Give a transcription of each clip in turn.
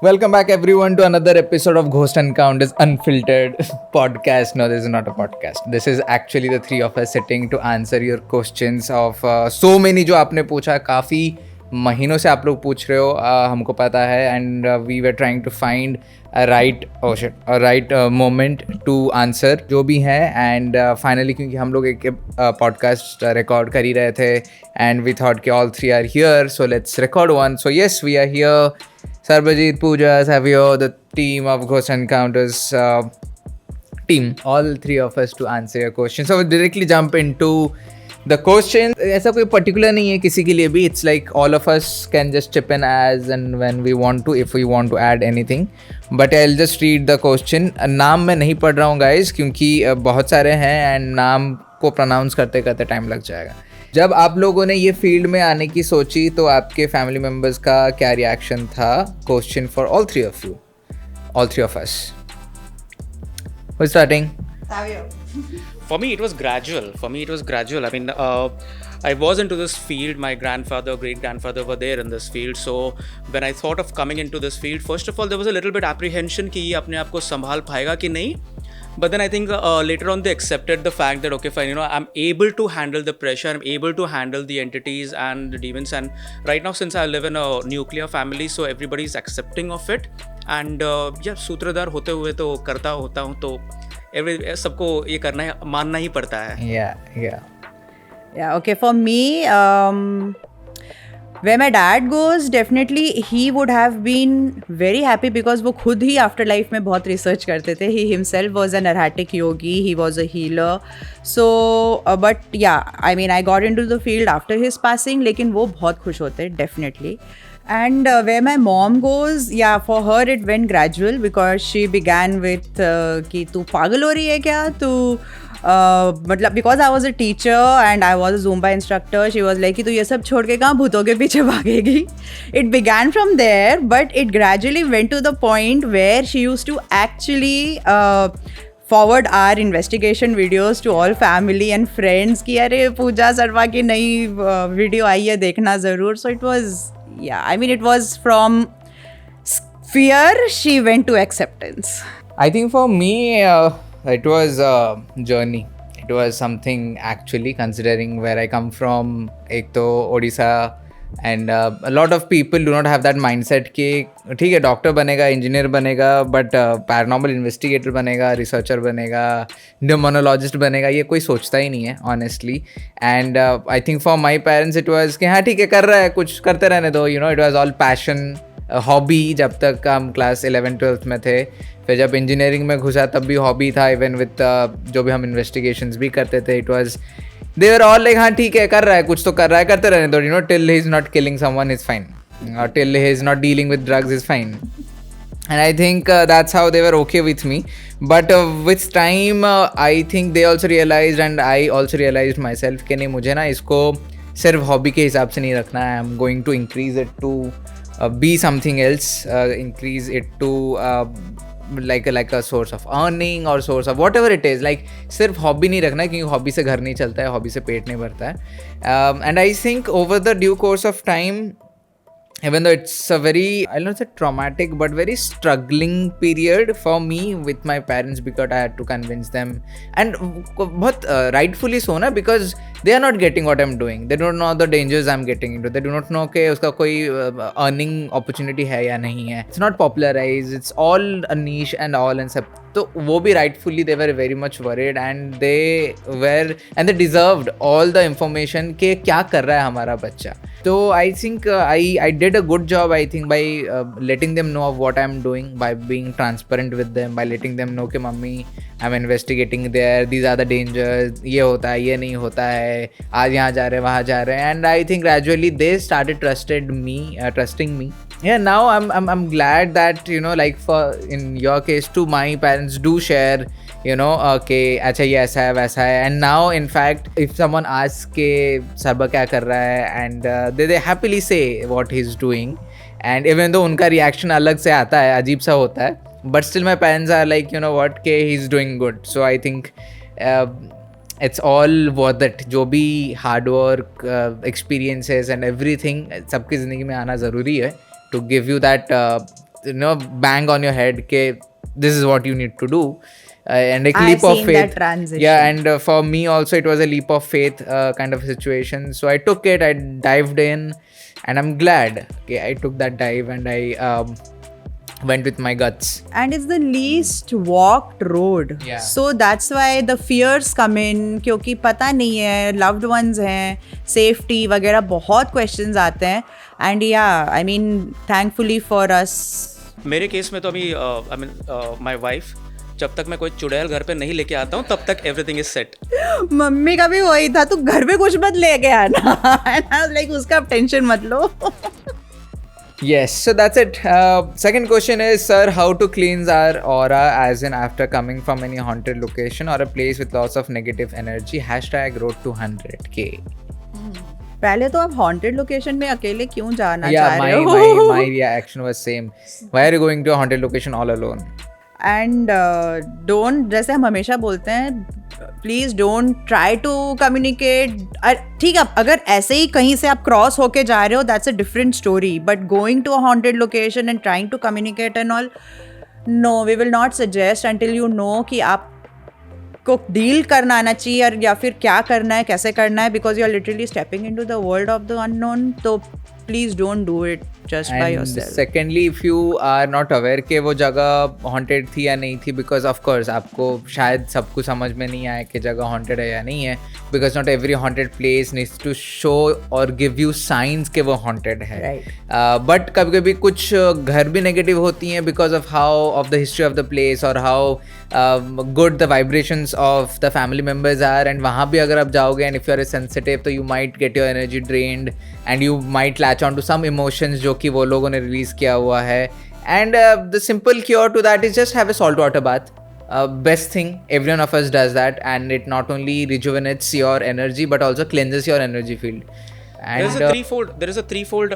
Welcome back, everyone, to another episode of Ghost Encounters Unfiltered podcast. No, this is not a podcast. This is actually the three of us sitting to answer your questions of so many जो आपने पूछा. काफ़ी महीनों से आप लोग पूछ रहे हो, हमको पता है. And we were trying to find a right moment to answer जो भी है. एंड फाइनली क्योंकि हम लोग एक पॉडकास्ट रिकॉर्ड कर ही रहे थे एंड वी थॉट कि all three are here, so let's record one. So yes, we are here. Sarbajit, Pooja, Savio, the team of Ghost Encounters team, all three of us to answer your questions. So we'll directly jump into the question. ऐसा कोई particular नहीं है किसी के लिए भी. It's like all of us can just chip in as and when we want to, if we want to add anything. But I'll just read the question. नाम मैं नहीं पढ़ रहा हूँ guys क्योंकि बहुत सारे हैं and नाम को pronounce करते करते टाइम लग जाएगा. जब आप लोगों ने ये फील्ड में आने की सोची तो आपके फैमिली मेम्बर्स का क्या रिएक्शन था? Question for all three of you, all three of us. Who's starting? For me, it was gradual. I mean, I was into this field. My grandfather, great-grandfather were there in this field. So when I thought of coming into this field, first of all, there was a little bit apprehension कि ये अपने आप को संभाल पाएगा कि नहीं. But then I think later on they accepted the fact that okay fine, I'm able to handle the pressure, I'm able to handle the entities and the demons. And right now, since I live in a nuclear family, so everybody is accepting of it. And सूत्रधार होते हुए तो करता होता हूँ तो सबको ये करना है, मानना ही पड़ता है. Yeah, okay, for me, where my dad goes, definitely he would have been very happy because वो खुद ही आफ्टर लाइफ में बहुत रिसर्च करते थे. He himself was an erratic yogi, he was a healer. So, but yeah, I mean, I got into the field after his passing, लेकिन वो बहुत खुश होते, definitely. And where my mom goes, yeah, for her it went gradual because she began with कि तू पागल हो रही है क्या तू मतलब because I was a teacher and I was a Zumba instructor, she was like कि तू ये सब छोड़ के कहाँ भूतों के पीछे भागेगी. It began from there, but it gradually went to the point where she used to actually forward our investigation videos to all family and friends कि अरे पूजा शर्मा की नई वीडियो आई है देखना ज़रूर. So it was, yeah, I mean, it was from fear she went to acceptance. I think for me it was a journey. It was something actually, considering where I come from. एक तो Odisha, and a lot of people do not have that mindset कि ठीक है doctor बनेगा, engineer बनेगा, but paranormal investigator बनेगा, researcher बनेगा, न्यूमोनोलॉजिस्ट बनेगा, ये कोई सोचता ही नहीं है honestly. And I think for my parents it was कि हाँ ठीक है कर रहा है, कुछ करते रहने दो. It was all passion, hobby. जब तक हम क्लास 11-12 में थे, फिर जब इंजीनियरिंग में घुसा तब भी हॉबी था. इवन विद जो भी हम इन्वेस्टिगेशंस भी करते थे, it was they were all like हाँ ठीक है कर रहा है, कुछ तो कर रहा है, करते रहने दो. Till he is not killing someone is fine, or till he is not dealing with drugs is fine. And I think that's how they were okay with me. But with time I think they also realized and I also realized myself कि नहीं, मुझे ना इसको सिर्फ hobby के हिसाब से नहीं रखना है. I'm going to increase it to be something else, increase it to like a source of earning or source of whatever it is. Like सिर्फ हॉबी नहीं रखना है क्योंकि हॉबी से घर नहीं चलता है, हॉबी से पेट नहीं भरता है. And I think over the due course of time, even though it's a very, I don't say traumatic, but very struggling period for me with my parents because I had to convince them, and बहुत rightfully so ना, because they are not getting what I'm doing. They don't know the dangers I'm getting into. They do not know कि उसका कोई earning opportunity है या नहीं है. It's not popularized. It's all a niche and all and सब. तो वो भी rightfully they were very much worried and they deserved all the information कि क्या कर रहा है हमारा बच्चा. So I think I did a good job, I think, by letting them know of what I'm doing, by being transparent with them, by letting them know कि mummy I'm investigating there, these are the dangers, ये होता है, ये नहीं होता है, आज यहाँ जा रहे हैं, वहाँ जा रहे हैं. And I think gradually they started trusting me. Yeah, now I'm glad that like for in your case too, my parents do share okay अच्छा ये ऐसा है वैसा है. And now in fact if someone asks के सरबा क्या कर रहा है, and they happily say what he's doing, and even though उनका reaction अलग से आता है, अजीब सा होता है, but still my parents are like what के he's doing good. So I think it's all worth it. जो भी hard work, experiences and everything सबकी ज़िंदगी में आना ज़रूरी है to give you that bang on your head ke this is what you need to do. And a I've leap of seen faith. that transition. Yeah, and for me also it was a leap of faith kind of situation. So I took it, I dived in, and I'm glad I took that dive and I went with my guts. And it's the least walked road. Yeah. So that's why the fears come in, क्योंकि पता नहीं है, loved ones हैं, safety वगैरह बहुत questions आते हैं. And yeah, I mean, thankfully for us. मेरे केस में तो अभी आई मीन माय वाइफ, जब तक मैं कोई चुड़ैल घर पे नहीं लेके आता हूँ तब तक एवरीथिंग इज सेट. मम्मी का भी वही था, तू घर पे कुछ मत लेके आना. लाइक उसका टेंशन मत लो. Yes, so that's it. Second question is, sir, how to cleanse our aura, as in after coming from any haunted location or a place with lots of negative energy. #road to 100K. पहले तो आप haunted location में अकेले क्यों जाना Yeah, चाह रहे हो? my reaction was same. Why are you going to a haunted location all alone? And don't, जैसे हम हमेशा बोलते हैं, please don't try to communicate. ठीक है, अगर ऐसे ही कहीं से आप क्रॉस होके जा रहे हो, that's a different story. But going to a haunted location and trying to communicate and all, no, we will not suggest until you know कि आपको डील करना आना चाहिए या फिर क्या करना है, कैसे करना है, because you are literally stepping into the world of the unknown. तो please don't do it just by yourself. Secondly, if you are not aware कि वो जगह haunted थी या नहीं थी, because of course आपको शायद सब कुछ समझ में नहीं आया कि जगह haunted है या नहीं है, because not every haunted place needs to show or give you signs कि वो haunted है. Right. But कभी-कभी कुछ घर भी negative होती हैं because of how of the history of the place or how good the vibrations of the family members are, and वहाँ भी अगर आप जाओगे and if you are sensitive तो you might get your energy drained and you might latch on to some emotions जो कि वो लोगों ने रिलीज किया हुआ है. And the simple cure to that is just have a salt water bath. Best thing, everyone of us does that, and it not only rejuvenates your energy but also cleanses your energy field. There is a threefold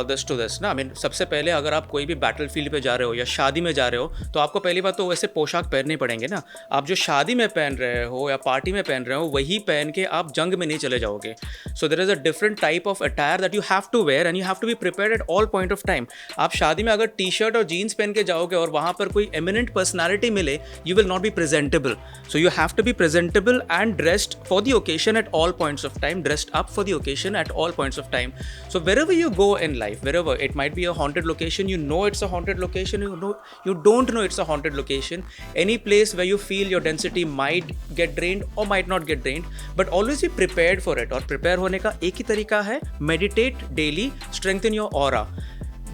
this to this ना. I mean, सबसे पहले अगर आप कोई भी battle field पे जा रहे हो या शादी में जा रहे हो, तो आपको पहली बात तो वैसे पोशाक पहनने पड़ेंगे ना. आप जो शादी में पहन रहे हो या पार्टी में पहन रहे हो, वही पहन के आप जंग में नहीं चले जाओगे. So there is a different type of attire that you have to wear and you have to be prepared at all point of time. आप शादी में अगर टी शर्ट और जीन्स पहन के जाओगे और वहाँ पर कोई एमिनेंट पर्सनैलिटी मिले, you will not be presentable. So you have to be presentable and dressed for the occasion at all points of time, dressed up for the occasion at all points of time. So wherever you go in life, wherever it might be a haunted location, you know it's a haunted location, you don't know it's a haunted location, any place where you feel your density might get drained or might not get drained, but always be prepared for it. और prepare होने का एक ही तरीका है, meditate daily, strengthen your aura.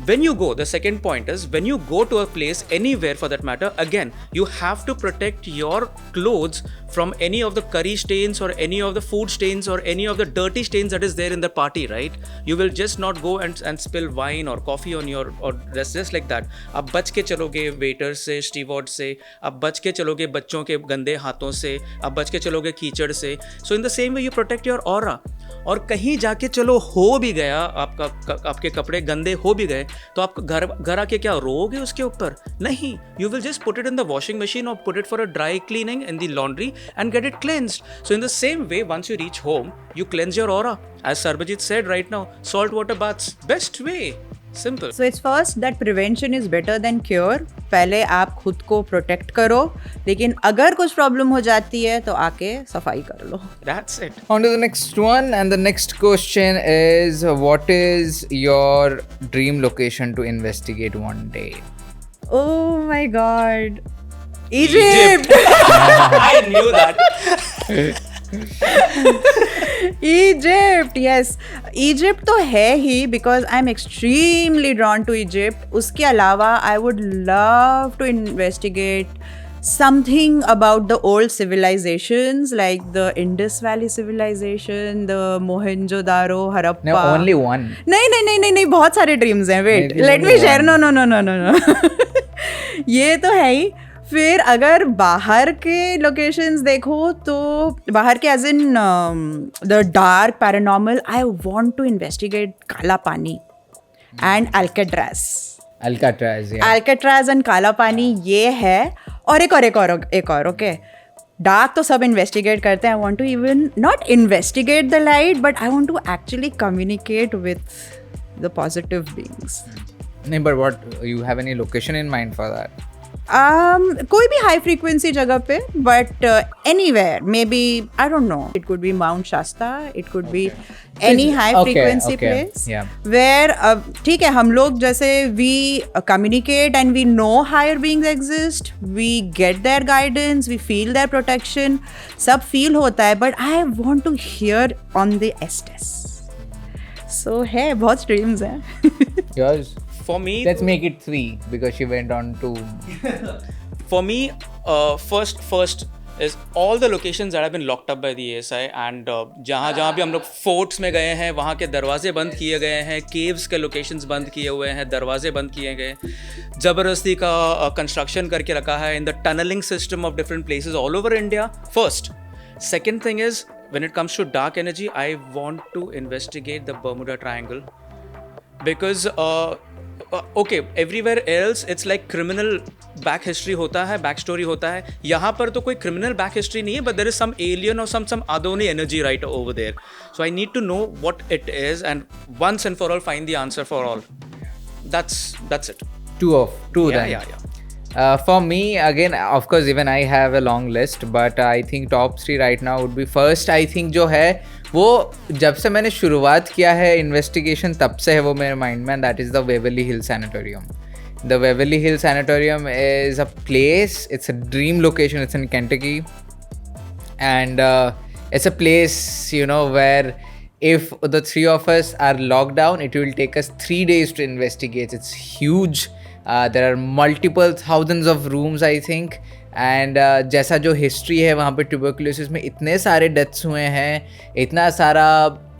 When you go, the second point is, when you go to a place, anywhere for that matter, again, you have to protect your clothes from any of the curry stains or any of the food stains or any of the dirty stains that is there in the party, right? You will just not go and spill wine or coffee on your, or just like that. आप बच के चलोगे waiter से, steward से, आप बच के चलोगे बच्चों के गंदे हाथों से, आप बच के चलोगे कीचड़ से. So in the same way you protect your aura. और कहीं जाके चलो हो भी गया, आपके कपड़े गंदे हो भी गए, तो आप घर आके क्या रोओगे उसके ऊपर? नहीं, you will just put it in the washing machine और put it for a dry cleaning in the laundry and get it cleansed. So in the same way, once you reach home, you cleanse your aura. As Sarbajit said right now, salt water baths, best way. Simple. So it's first that prevention is better than cure. पहले आप खुद को protect करो, लेकिन अगर कुछ problem हो जाती है तो आके सफाई कर लो. That's it. On to the next one, and the next question is, what is your dream location to investigate one day? Oh my God. Egypt. I knew that. Egypt, yes. Egypt तो है ही, because I'm extremely drawn to Egypt. उसके अलावा I would love to investigate something about the old civilizations like the Indus Valley civilization, the Mohenjo-daro, Harappa. No, only one. नहीं, बहुत सारे dreams हैं. Wait, Maybe let me only share. one. No. ये तो है ही. फिर अगर बाहर के लोकेशंस देखो तो बाहर के as in the dark paranormal, I want to investigate Kala Pani and Alcatraz. And काला पानी ये है. और एक और ओके. डार्क तो सब इन्वेस्टिगेट करते हैं. I want to even not investigate the light, but I want to actually communicate with the positive beings. नहीं, but what, you have any location in mind for that? कोई भी high frequency जगह पे, but anywhere, maybe I don't know, it could be Mount Shasta, it could be any high Okay, frequency okay, place yeah. Where, ठीक है, हम लोग जैसे we communicate and we know higher beings exist, we get their guidance, we feel their protection, सब feel होता है, but I want to hear on the Estes. So है, बहुत स्ट्रीम्स हैं. Yours? For me, Let's make it 3 because she went on to. for me, first is all the locations that have been locked up by the ASI, and जहाँ भी हम लोग forts में गए हैं, वहाँ के दरवाजे बंद किए गए हैं, केव्स के लोकेशंस बंद किए हुए हैं, दरवाजे बंद किए गए, ज़बरदस्ती का कंस्ट्रक्शन करके रखा है in the tunneling system of different places all over India. First. Second thing is, when it comes to dark energy, I want to investigate the Bermuda Triangle, because okay, everywhere else it's like criminal back history होता है, back story होता है. यहाँ पर तो कोई criminal back history नहीं है, but there is some alien or some Adoni energy right over there. So I need to know what it is, and once and for all find the answer for all. That's it. Two then. Yeah. For me, again, of course, even I have a long list, but I think top 3 right now would be first. I think जो है वो जब से मैंने शुरुआत किया है investigation तब से है वो मेरे माइंड में, that is the Waverly hill sanatorium. The Waverly Hill Sanatorium is a place, it's a dream location, it's in Kentucky, and it's a place, you know, where if the 3 of us are locked down, it will take us 3 days to investigate. It's huge. There are multiple thousands of rooms, I think. And जैसा जो history है वहाँ पे tuberculosis में इतने सारे deaths हुए हैं, इतना सारा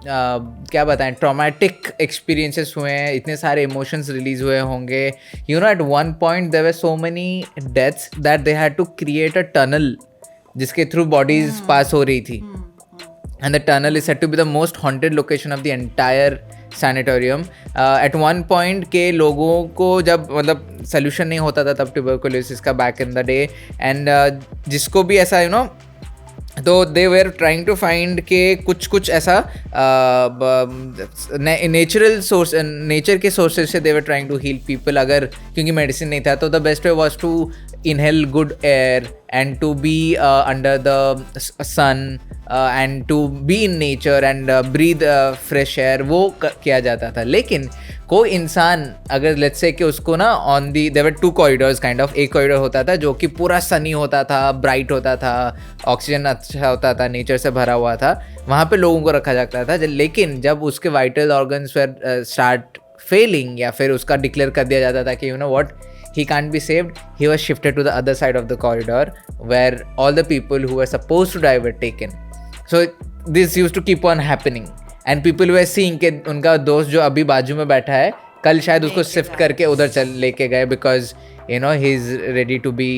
क्या बताएं, ट्रॉमेटिक एक्सपीरियंसेस हुए हैं, इतने सारे इमोशंस रिलीज हुए होंगे. You know, at one point there were so many deaths that they had to create a tunnel जिसके थ्रू बॉडीज पास हो रही थी. And the tunnel is said to be the most haunted location of the entire sanatorium. At one point के लोगों को जब मतलब solution नहीं होता था तब tuberculosis का back in the day, and जिसको भी ऐसा you know, तो they were trying to find के कुछ ऐसा नेचुरल सोर्स, नेचर के सोर्सेज से they were trying to heal people. अगर क्योंकि मेडिसिन नहीं था तो the best way was to inhale good air and to be under the sun and to be in nature and breathe fresh air, वो किया जाता था. लेकिन कोई इंसान अगर लेट्स से कि उसको ना on the there were 2 corridors kind of, एक कॉरिडोर होता था जो कि पूरा सनी होता था, ब्राइट होता था, ऑक्सीजन अच्छा होता था, नेचर से भरा हुआ था, वहाँ पे लोगों को रखा जाता था. लेकिन जब उसके वाइटल ऑर्गन्स स्टार्ट फेलिंग या फिर उसका डिक्लेयर कर दिया जाता था कि you know what, he can't be saved, he was shifted to the other side of the corridor where all the people who were supposed to die were taken. So this used to keep on happening and people were seeing कि उनका दोस्त जो अभी बाजू में बैठा है कल शायद उसको शिफ्ट करके उधर चल लेके गए because you know he is ready to be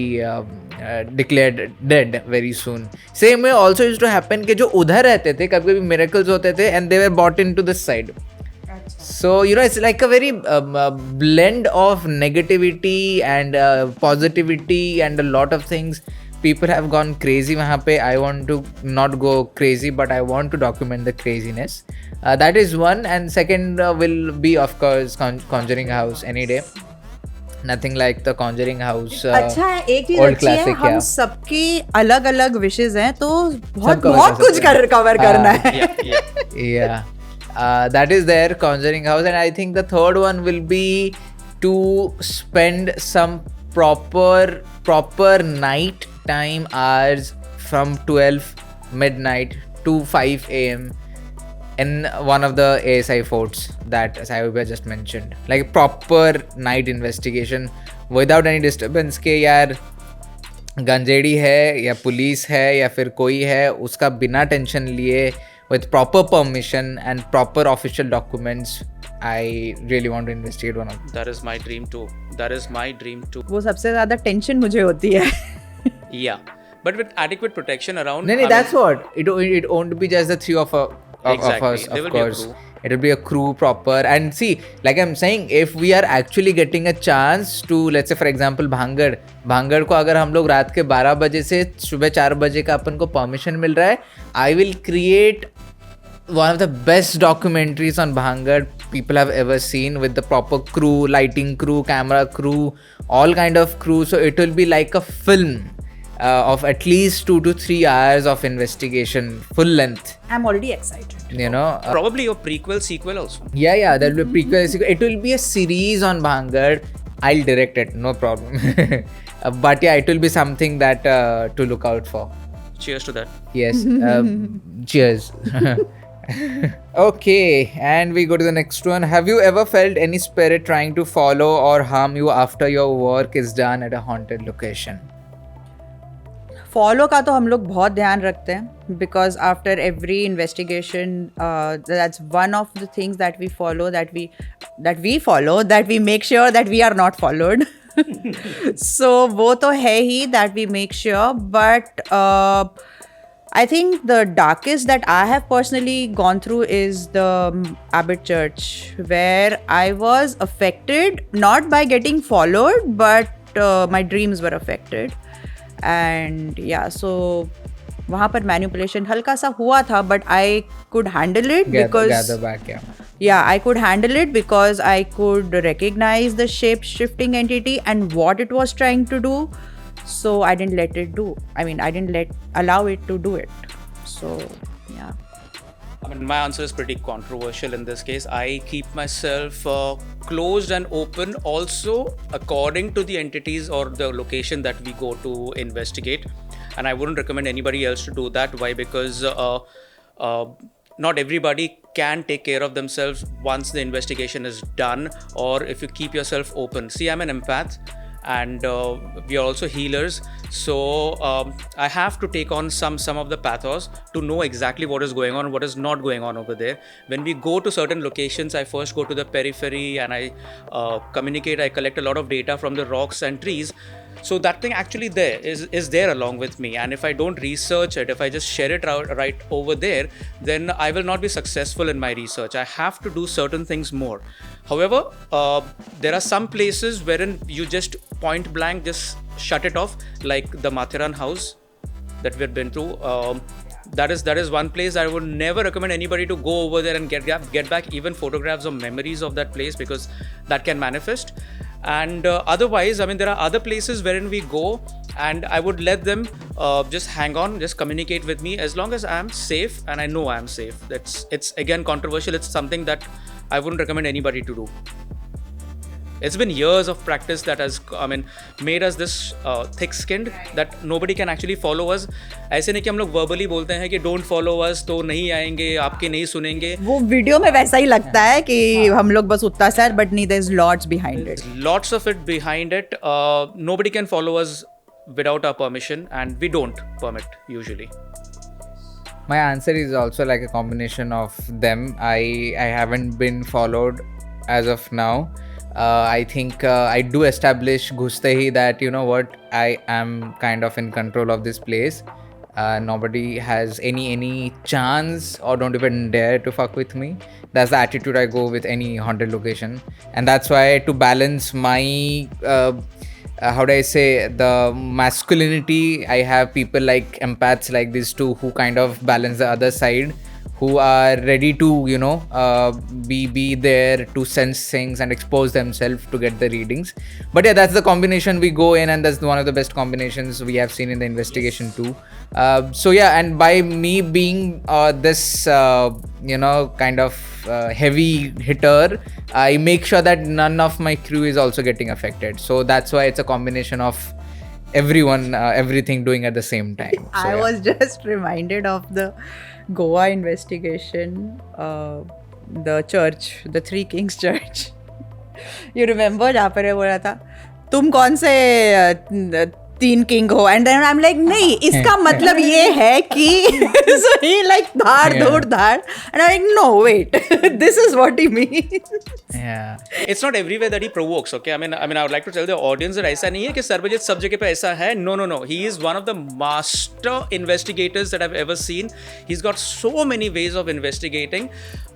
declared dead very soon. Same way also used to happen कि जो उधर रहते थे कभी-कभी miracles होते थे and they were brought into this side. So you know, it's like a very blend of negativity and positivity and a lot of things. People have gone crazy वहाँ पे. I want to not go crazy, but I want to document the craziness. That is one, and second will be of course Conjuring House any day. Nothing like the Conjuring House. अच्छा है, एक चीज अच्छी है, हम सबकी अलग अलग विशेज हैं तो बहुत कुछ कवर करना है. Yeah. That is there, Conjuring House, and I think the third one will be to spend some proper night time hours from 12 midnight to 5 a.m. in one of the ASI forts that Saibhaiya just mentioned. Like proper night investigation without any disturbance के यार गंजेड़ी है या police है या फिर कोई है उसका बिना टेंशन लिए, with proper permission and proper official documents. I really want to investigate one of them. That is my dream too. वो सबसे ज़्यादा टेंशन मुझे होती है. Yeah, but with adequate protection around. No, that's what. It won't be just the 3 of us, There of will course. Be a crew. It will be a crew proper. And see, like I'm saying, if we are actually getting a chance to, let's say for example, Bhangarh को अगर हम लोग रात के 12 बजे से सुबह 4 बजे का अपन को परमिशन मिल रहा है, I will create one of the best documentaries on Bhangar people have ever seen, with the proper crew, lighting crew, camera crew, all kind of crew. So it will be like a film of at least 2 to 3 hours of investigation, full length. I'm already excited. Probably your prequel, sequel also. Yeah, there will be a prequel. Sequel. It will be a series on Bhangar. I'll direct it, no problem. But yeah, it will be something that to look out for. Cheers to that. Yes. Cheers. Okay, and we go to the next one. Have you ever felt any spirit trying to follow or harm you after your work is done at a haunted location? Follow का तो हम लोग बहुत ध्यान रखते हैं because after every investigation that's one of the things that we follow that we make sure that we are not followed so वो तो है ही that we make sure but I think the darkest that I have personally gone through is the Abbot Church, where I was affected not by getting followed, but my dreams were affected. And yeah, so वहाँ पर manipulation हल्का सा हुआ था, but I could handle it Gather back, yeah, I could handle it because I could recognize the shape-shifting entity and what it was trying to do. So I didn't let it do. I mean, I didn't allow it to do it. So yeah. I mean, my answer is pretty controversial in this case. I keep myself closed and open also according to the entities or the location that we go to investigate. And I wouldn't recommend anybody else to do that. Why? Because not everybody can take care of themselves once the investigation is done, or if you keep yourself open. See, I'm an empath. And we are also healers, so I have to take on some of the pathos to know exactly what is going on, what is not going on over there. When we go to certain locations, I first go to the periphery and I communicate. I collect a lot of data from the rocks and trees. So that thing actually is there along with me, and if I don't research it, if I just share it right over there, then I will not be successful in my research. I have to do certain things more. However, there are some places wherein you just point blank just shut it off, like the Mathiran house that we've been through. That is one place I would never recommend anybody to go over there and get back even photographs or memories of that place, because that can manifest. And otherwise, I mean, there are other places wherein we go, and I would let them just hang on, just communicate with me as long as I am safe and I know I am safe. It's again controversial. It's something that I wouldn't recommend anybody to do. It's been years of practice that has, I mean, made us this thick-skinned that nobody can actually follow us. ऐसे नहीं कि हम लोग verbally बोलते हैं कि don't follow us, तो नहीं आएंगे, आपके नहीं सुनेंगे. वो वीडियो में वैसा ही लगता है कि हम लोग बस उतना सर, but नहीं, there's lots behind it. Lots of it behind it. Nobody can follow us without our permission, and we don't permit usually. My answer is also like a combination of them. I haven't been followed as of now. I think I do establish Ghuste that, you know what, I am kind of in control of this place. Nobody has any chance or don't even dare to fuck with me. That's the attitude I go with any haunted location. And that's why, to balance my how do I say, the masculinity, I have people like empaths like these two who kind of balance the other side, who are ready to, you know, be there to sense things and expose themselves to get the readings. But yeah, that's the combination we go in, and that's one of the best combinations we have seen in the investigation too. So yeah, and by me being this you know, kind of heavy hitter, I make sure that none of my crew is also getting affected. So that's why it's a combination of everyone, everything doing at the same time. So, I was just reminded of the Goa investigation, the church, the Three Kings Church. You remember? जहाँ पर बोला था, तुम कौन से 3 king हो, and then I am like, नहीं, इसका मतलब ये है कि so he like धाड़ and I'm like, no, wait, this is what he means. yeah. It's not everywhere that he provokes, okay? I mean, I would like to tell the audience that ऐसा नहीं है कि सर्वजित सब जगह पे ऐसा है. No. He is one of the master investigators that I've ever seen. He's got so many ways of investigating.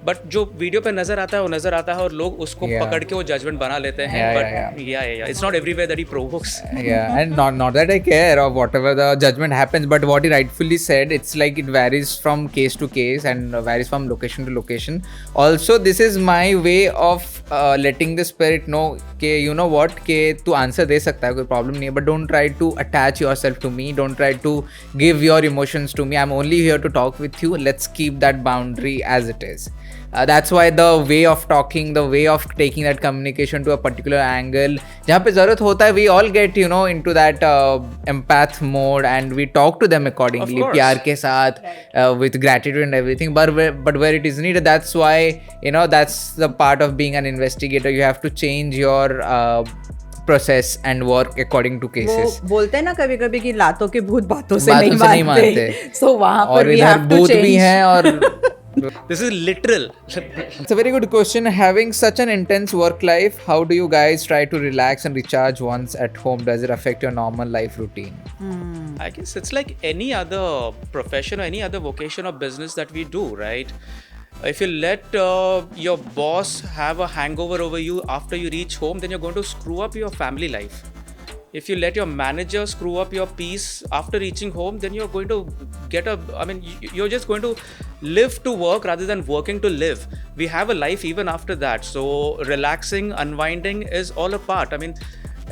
But जो वीडियो पे नजर आता है वो नजर आता है, और लोग उसको पकड़ के वो जजमेंट बना लेते हैं. But yeah, it's not everywhere that he provokes. Yeah, and not not that I care of whatever the judgment happens, but what he rightfully said, it's like it varies from case to case and varies from location to location. Also, this is my way of letting the spirit know कि you know what कि तू answer दे सकता है, कोई problem नहीं है, but don't try to attach yourself to me, don't try to give your emotions to me. I'm only here to talk with you. Let's keep that boundary as it is. That's why the way of talking, the way of taking that communication to a particular angle, जहाँ पे ज़रूरत होता है, we all get into that empath mode and we talk to them accordingly, Of course. प्यार के साथ, with gratitude and everything. But where it is needed, that's why that's the part of being an investigator. You have to change your process and work according to cases. वो बोलते हैं ना कभी कभी कि लातों के भूत बातों से बातों से नहीं नहीं मानते। मानते, so वहाँ पर और we इधर have to भूत भी change. हैं और This is literal. It's a very good question. Having such an intense work life, how do you guys try to relax and recharge once at home? Does it affect your normal life routine? I guess it's like any other profession or any other vocation or business that we do, right? If you let your boss have a hangover over you after you reach home, then you're going to screw up your family life. If you let your manager screw up your peace after reaching home, then you're going to you're just going to live to work rather than working to live. We have a life even after that. So relaxing, unwinding is all a part.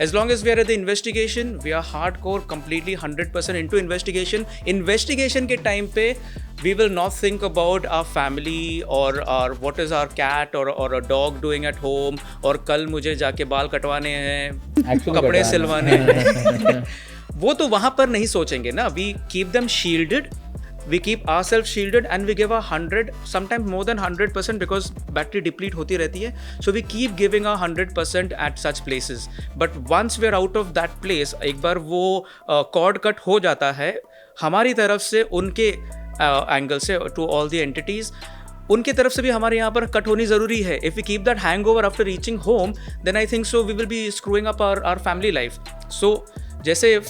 As long as we are at the investigation, we are hardcore, completely 100% into investigation. Investigation ke time pe, we will not think about our family or what is our cat or a dog doing at home or कल मुझे जाके बाल कटवाने हैं, Actually कपड़े कटवाने सिलवाने हैं. वो तो वहाँ पर नहीं सोचेंगे ना. We keep them shielded. We keep ourselves shielded and we give 100, sometimes more than 100% because battery deplete होती रहती है. So we keep giving 100% at such places. But once we are out of that place, एक बार वो cord cut हो जाता है हमारी तरफ से, उनके एंगल से, to all the entities, उनके तरफ से भी हमारे यहाँ पर कट होनी ज़रूरी है. If we keep that hangover after reaching home, then I think so we will be screwing up our family life. So जैसे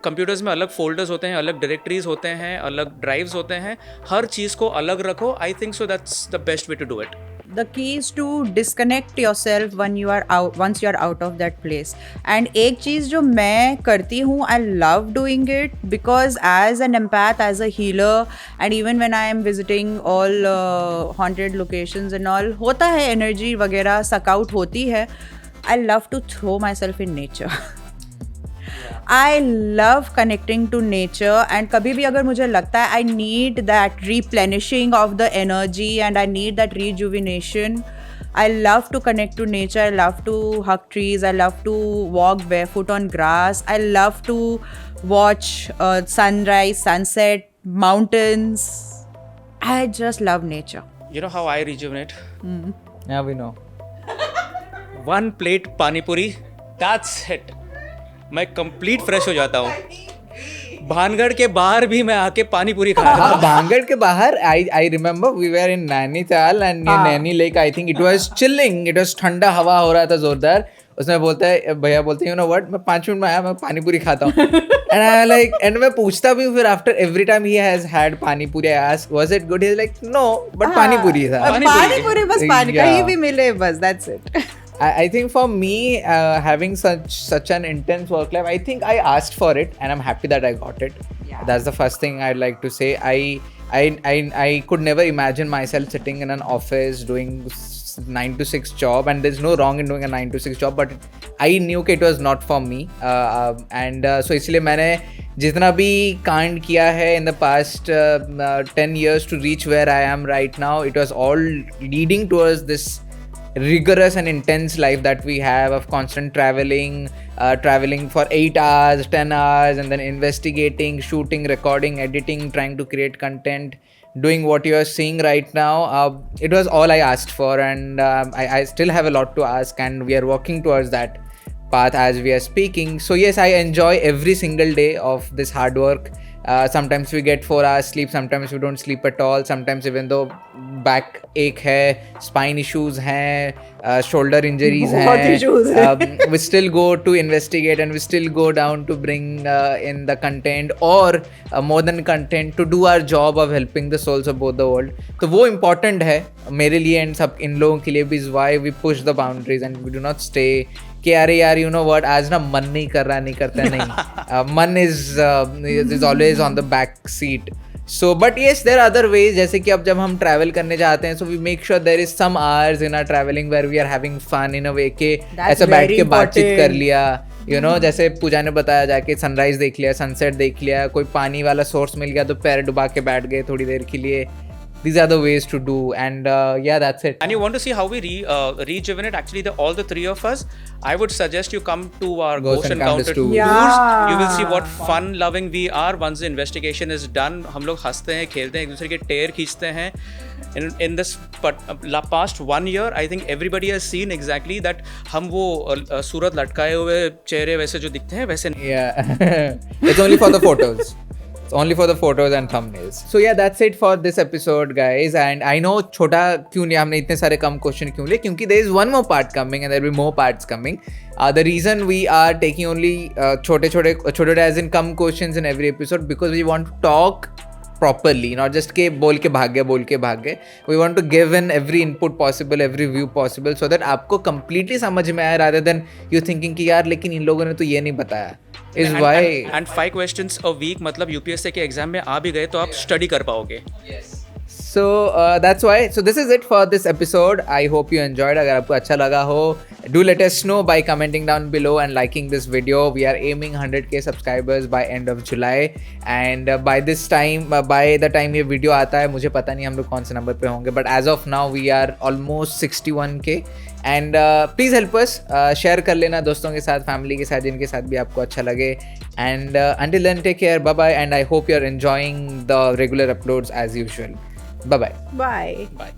कंप्यूटर्स में अलग फोल्डर्स होते हैं, अलग डायरेक्टरीज होते हैं, अलग ड्राइव्स होते हैं, हर चीज़ को अलग रखो. I think so that's the best way to do it. The key is to disconnect yourself when you are out, once you are out of that place. And एक चीज़ जो मैं करती हूँ, I love doing it because as an empath, as a healer, and even when I am visiting all haunted locations and all, होता है energy वगैरह suck out होती है. I love to throw myself in nature. I love connecting to nature and कभी भी अगर मुझे लगता है I need that replenishing of the energy and I need that rejuvenation, I love to connect to nature. I love to hug trees. I love to walk barefoot on grass. I love to watch sunrise, sunset, mountains. I just love nature. You know how I rejuvenate? Yeah, we know. One plate pani puri, that's it. मैं complete fresh हो जाता हूँ. भानगढ़ के बाहर भी मैं आके पानी पूरी खाया. हाँ, भांगड़ के बाहर I remember we were in Nainital and near Naini Lake. I think it was chilling. It was ठंडा हवा हो रहा था जोरदार. उसमें भैया बोलते हैं you know what, मैं 5 मिनट में आया, मैं पानी पूरी खाता हूँ. And I like, and मैं पूछता भी हूँ फिर after every time he has had पानी पूरी, I ask was it good? He's like no, but पानी पूरी था. पानी पूरी बस पानी Yeah. कहीं भी मिले बस, that's it. I think for me, having such an intense work life, I think I asked for it and I'm happy that I got it. Yeah. That's the first thing I'd like to say. I could never imagine myself sitting in an office doing 9 to 6 job, and there's no wrong in doing a 9 to 6 job, but I knew that it was not for me. So इसलिए मैंने जितना भी कांड किया है in the past 10 years to reach where I am right now, it was all leading towards this rigorous and intense life that we have of constant traveling for 8 hours, 10 hours, and then investigating, shooting, recording, editing, trying to create content, doing what you are seeing right now. It was all I asked for, and I still have a lot to ask, and we are working towards that path as we are speaking. So yes, I enjoy every single day of this hard work. Sometimes we get 4 hours sleep, sometimes we don't sleep at all, sometimes even though back ache hai, spine issues hai, shoulder injuries hai, we still go to investigate and we still go down to bring in the content or more than content to do our job of helping the souls of both the world. तो वो important है मेरे लिए and सब इन लोगों के लिए भी, is why we push the boundaries and we do not stay कि अरे यार you know what, आज ना मन नहीं कर रहा, नहीं करता नहीं. मन is always on the back seat. So but yes, there are other ways, जैसे कि अब जब हम travel करने जाते हैं, so we make sure there is some hours in our traveling where we are having fun in a way के ऐसा बैठ के बातचीत कर लिया, you know, जैसे पूजा ने बताया, जाके सनराइज देख लिया, सनसेट देख लिया, कोई पानी वाला सोर्स मिल गया तो पैर डुबा के बैठ गए थोड़ी देर के लिए. These are the ways to do, and yeah, that's it. And you want to see how we rejuvenate actually all the three of us? I would suggest you come to our Ghost Encounter tours. Yeah. You will see what fun loving we are once the investigation is done. हम लोग हंसते हैं, खेलते हैं, एक दूसरे के टेर खींचते हैं. In this past 1 year, I think everybody has seen exactly that हम वो सूरत लटकाए हुए चेहरे वैसे जो दिखते हैं वैसे नहीं. Yeah, it's only for the photos. It's only for the photos and thumbnails. So yeah, that's it for this episode, guys. And I know छोटा क्यों नहीं, हमने इतने सारे कम क्वेश्चन क्यों लिए, क्योंकि there is one more part coming and there will be more parts coming. The reason we are taking only छोटे as in come questions in every episode, because we want to talk properly, not just के बोल के भाग गए. We want to give in every input possible, every view possible, so that आपको completely समझ में आए, rather than you thinking कि यार लेकिन इन लोगों ने तो ये नहीं बताया. Is why and 5 questions a week, मतलब UPSC के एग्जाम में आ भी गए तो आप स्टडी कर पाओगे. So that's why. So this is it for this episode. I hope you enjoyed. अगर आपको अच्छा लगा हो, do let us know by commenting down below and liking this video. We are aiming 100k subscribers by end of July, and by this time, by the time ये video आता है, मुझे पता नहीं हम लोग कौन से नंबर पे होंगे, but as of now we are almost 61k. And please help us, share कर लेना दोस्तों के साथ, फैमिली के साथ, जिनके साथ भी आपको अच्छा लगे. And until then, take care, bye bye, and I hope you're enjoying the regular uploads as usual. Bye bye. Bye. Bye.